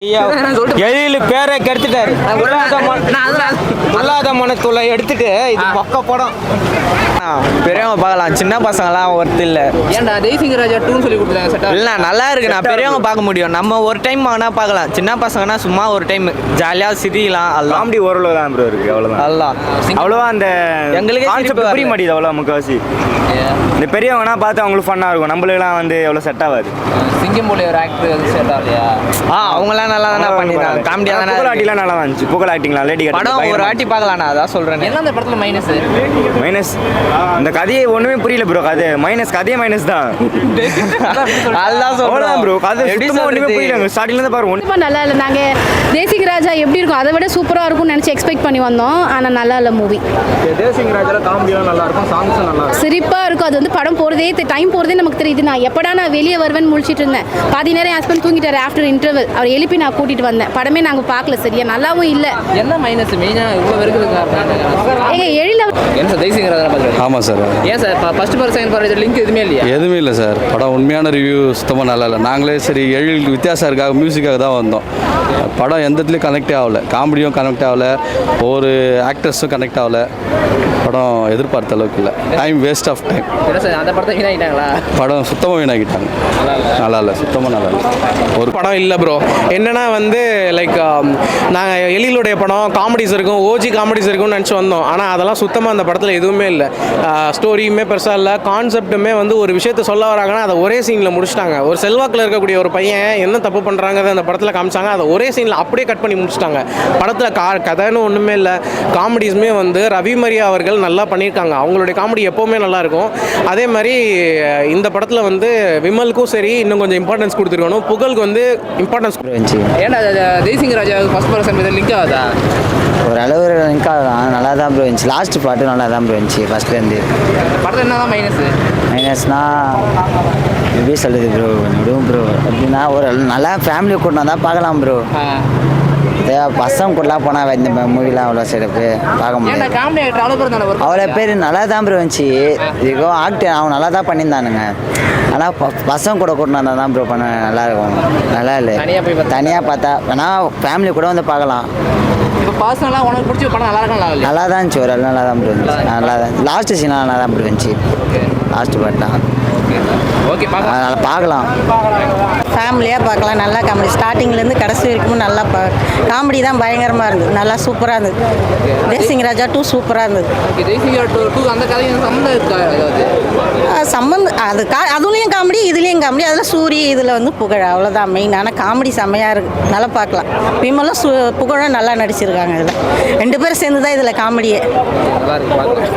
எழில் பேரை கெடுத்துட்டாரு. அல்லாத மனத்துள்ள எடுத்துட்டு இது பக்க படம். பெரியவங்க பார்க்கலாம், சின்ன பசங்கலாம் ஒர்த்து இல்லை. ஏன்டா தேசிங்க ராஜா 2 சொல்லி கொடுத்தாங்க செட்டா? இல்லை நல்லா இருக்கு, நான் பெரியவங்க பார்க்க முடியும். நம்ம ஒரு டைம் வாங்கினா பார்க்கலாம், சின்ன பசங்கன்னா சும்மா ஒரு டைம் ஜாலியாக சிரிக்கலாம். அல்லா காமெடி ஓரளவு தான் ப்ரோ இருக்கு, அவ்வளோதான். அல்லா அவ்வளோவா அந்த எங்களுக்கு கான்செப்ட் புரிய மாட்டேங்குது அவ்வளோ முக்கால்வாசி. இந்த பெரியவங்கன்னா பார்த்து அவங்களுக்கு ஃபன்னாக இருக்கும், நம்மளுக்குலாம் வந்து எவ்வளோ செட் ஆகாது. சிங்கம் போல ஒரு ஆக்டர் செட் ஆகலையா? அவங்களாம் நல்லா தானே பண்ணிருக்காங்க, காமெடியாக தானே. புகழாட்டிலாம் நல்லா இருந்துச்சு, புகழ் ஆக்டிங்லாம் லேடி படம் ஒரு வாட்டி பார்க்கலாம், நான் அதான் சொல்கிறேன். என்ன அந்த படத்தில் மைனஸ்? மைனஸ் இந்த கதையை ஒன்றுமே புரியல ப்ரோ. கதை மைனஸ், கதையே மைனஸ் தான். அதுதான் சொல்கிறேன் ப்ரோ, கதை சுத்தமாக ஒன்றுமே புரியல. ஸ்டார்டிங்லேருந்து பாரு ரொம்ப நல்லா இல்லை. நாங்கள் தேசிக ராஜா எப்படி இருக்கும் அதை விட சூப்பராக இருக்கும்னு நினச்சி எக்ஸ்பெக்ட் பண்ணி வந்தோம். ஆனால் நல்லா இல்லை மூவி. தேசிங்க ராஜாவில் காமெடியெலாம் நல்லா இருக்கும், சாங்ஸும் நல்லா இருக்கும், சிரிப்பாக இருக்கும். அது வந்து படம் போகிறதே டைம் போகிறதே நமக்கு தெரியுது. நான் எப்படா நான் வெளியே வருவேன்னு முழிச்சிட்டு இருந்தேன். பாதி நேரம் ஹஸ்பண்ட் தூங்கிட்டாரு ஆஃப்டர் இன்டர்வல். அவர் எழுப்பி நான் கூட்டிகிட்டு வந்தேன். படமே நாங்கள் பார்க்கல சரியா, நல்லாவும் இல்லை. என்ன மைனஸ் மெயினாக இவ்வளோ இருக்குது எங்க எழில என்ன சார் தேசிங்க ராஜா பார்த்துருக்கேன்? ஆமாம் சார். ஏன் sir first part second part link எதுவுமே இல்லையா? எதுவுமே இல்லை சார். படம் உண்மையான ரிவ்யூ சுத்தமாக நல்லா இல்லை. நாங்களே சரி எழில் வித்தியாசம் இருக்காக மியூசிக்காக தான் வந்தோம். படம் எந்த இடத்துலையும் கனெக்டே ஆகலை, காமெடியும் கனெக்ட் ஆகலை, ஒரு ஆக்டர்ஸும் கனெக்ட் ஆகலை. படம் எதிர்பார்த்த அளவுக்கு இல்லை, டைம் வேஸ்ட் ஆஃப் டைம். என்ன சார் அந்த படத்தை வீணாகிட்டாங்களா? படம் சுத்தமாக வீணாகிட்டாங்க, நல்லா இல்லை, சுத்தமாக நல்லா இல்லை. ஒரு படம் இல்லை ப்ரோ. என்னன்னா வந்து லைக் நாங்கள் எழிலுடைய படம் காமெடிஸ் இருக்கும், ஓஜி காமெடிஸ் இருக்கும்னு நினச்சி வந்தோம். ஆனால் அதெல்லாம் சுத்தமாக அந்த படத்தில் எதுவுமே இல்லை. ஸ்டோரியுமே பெருசாக இல்லை, கான்செப்ட்டுமே வந்து ஒரு விஷயத்தை சொல்ல வராங்கன்னா அதை ஒரே சீனில் முடிச்சிட்டாங்க. ஒரு செல்வாக்கில் இருக்கக்கூடிய ஒரு பையன் என்ன தப்பு பண்ணுறாங்கிறத அந்த படத்தில் காமிச்சாங்க, அதை ஒரே சீனில் அப்படியே கட் பண்ணி முடிச்சிட்டாங்க. படத்தில் கதைன்னு ஒன்றுமே இல்லை. காமெடிஸுமே வந்து ரவி மரியா அவர்கள் நல்லா பண்ணியிருக்காங்க. அவங்களுடைய காமெடி எப்போவுமே நல்லாயிருக்கும். அதே மாதிரி இந்த படத்தில் வந்து விமலுக்கும் சரி இன்னும் கொஞ்சம் இம்பார்ட்டன்ஸ் கொடுத்துருக்கணும், புகழுக்கு வந்து இம்பார்ட்டன்ஸ் கொடுத்துருந்துச்சு. ஏன்னா தேசிங்க ராஜா ஃபர்ஸ்ட் பர்சன் லிங்க் ஆகுதா? ஒரு அளவு லிங்க் ஆகலாம், நல்லா தான் ப்ரோ இருந்துச்சு. லாஸ்ட் பாட்டு நல்லா தான் ப்ரோ இருந்துச்சு ஃபர்ஸ்ட்லேருந்து. படத்தில் என்ன தான் மைனஸ்னால் எப்படி சொல்லுது ப்ரோ, விடுவோம் ப்ரோ. எப்படின்னா ஒரு நல்லா ஃபேமிலி கூட்டினா தான் பார்க்கலாம் ப்ரோ. பசங்க கூடலாம் போனால் இந்த மூவிலாம் அவ்வளோ சிறப்பு பார்க்க முடியாது. அவ்வளோ பேர் நல்லா தான் ப்ரோ இருந்துச்சு. இதுக்கும் ஆக்டர் அவன் நல்லா தான் பண்ணியிருந்தானுங்க. ஆனால் பசங்க கூட கூட்டினா தான் ப்ரோ பண்ண நல்லாயிருக்கும். நல்லா இல்லை, தனியாக பார்த்தா வேணால் ஃபேமிலி கூட வந்து பார்க்கலாம். இப்போ பர்சனலாக உனக்கு பிடிச்ச படம் நல்லா இருக்கும்? நல்லா தான் இருந்துச்சு, ஒரு நல்லா தான் ப்ரோ இருந்துச்சு. நல்லா தான் லாஸ்ட்டு சீனாக நல்லா தான் ப்ரோ இருந்துச்சு. லாஸ்ட்டு பாட்டுலாம் ஓகே பார்க்கலாம். ஃபேமிலியாக பார்க்கலாம், நல்லா காமெடி. ஸ்டார்டிங்லேருந்து கடைசி வரைக்கும் நல்லா காமெடி தான் பயங்கரமாக இருந்தது, நல்லா சூப்பராக இருந்தது. தேசிங்க ராஜா 2 சூப்பராக இருந்தது. தேசிங்க 2 அந்த கதையும் சம்மந்தம் இருக்கா? சம்மந்தம் அது அதுலேயும் காமெடி, இதுலேயும் காமெடி. அதில் சூரி, இதில் வந்து புகழ், அவ்வளோதான் மெயின். ஆனால் காமெடி செம்மையாக இருக்குது, நல்லா பார்க்கலாம். விமலும் புகழும் நல்லா நடிச்சிருக்காங்க. இதில் 2 பேரும் சேர்ந்து தான் இதில் காமெடியே.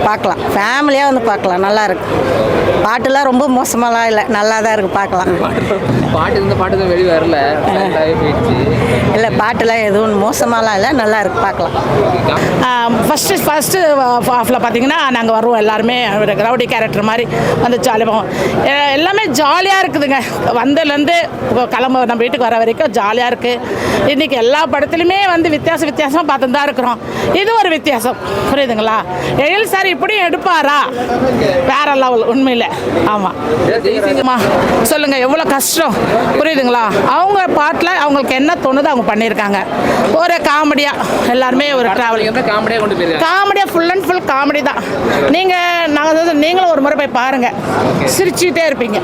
பார்க்கலாம், ஃபேமிலியாக வந்து பார்க்கலாம், நல்லா இருக்கு. பாட்டுலாம் ரொம்ப மோசமாலாம் இல்லை, நல்லா தான் இருக்குது, பார்க்கலாம். பாட்டு வெளியே வரல, இல்லை பாட்டுலாம் எதுவும் மோசமாலாம் இல்லை, நல்லா இருக்கு, பார்க்கலாம். ஃபஸ்ட்டு ஹாஃபில் பார்த்தீங்கன்னா நாங்கள் வருவோம் எல்லாருமே ரவுடி கேரக்டர் மாதிரி வந்து ஜாலியாக எல்லாமே ஜாலியாக இருக்குதுங்க. வந்ததுலேருந்து கிளம்ப நம்ம வீட்டுக்கு வர வரைக்கும் ஜாலியாக இருக்குது. இன்றைக்கி எல்லா படத்துலையுமே வந்து வித்தியாசமாக பார்த்து தான் இருக்கிறோம். இது ஒரு வித்தியாசம், புரியுதுங்களா? எழில் சார் இப்படியும் எடுப்பாரா? வேற லெவல் உண்மையில். ஆமாம் சொல்லுங்கள், எவ்வளோ கஷ்டம், புரியுதுங்களா? அவங்க பாட்டில் அவங்களுக்கு என்ன தோணுதோ அவங்க பண்ணியிருக்காங்க. ஒரு காமெடியாக எல்லாருமே ஒரு ட்ராவலிங் காமெடியாக ஃபுல் அண்ட் ஃபுல் காமெடி தான். நீங்களும் ஒரு முறை போய் பாருங்கள், சிரிச்சுட்டே இருப்பீங்க.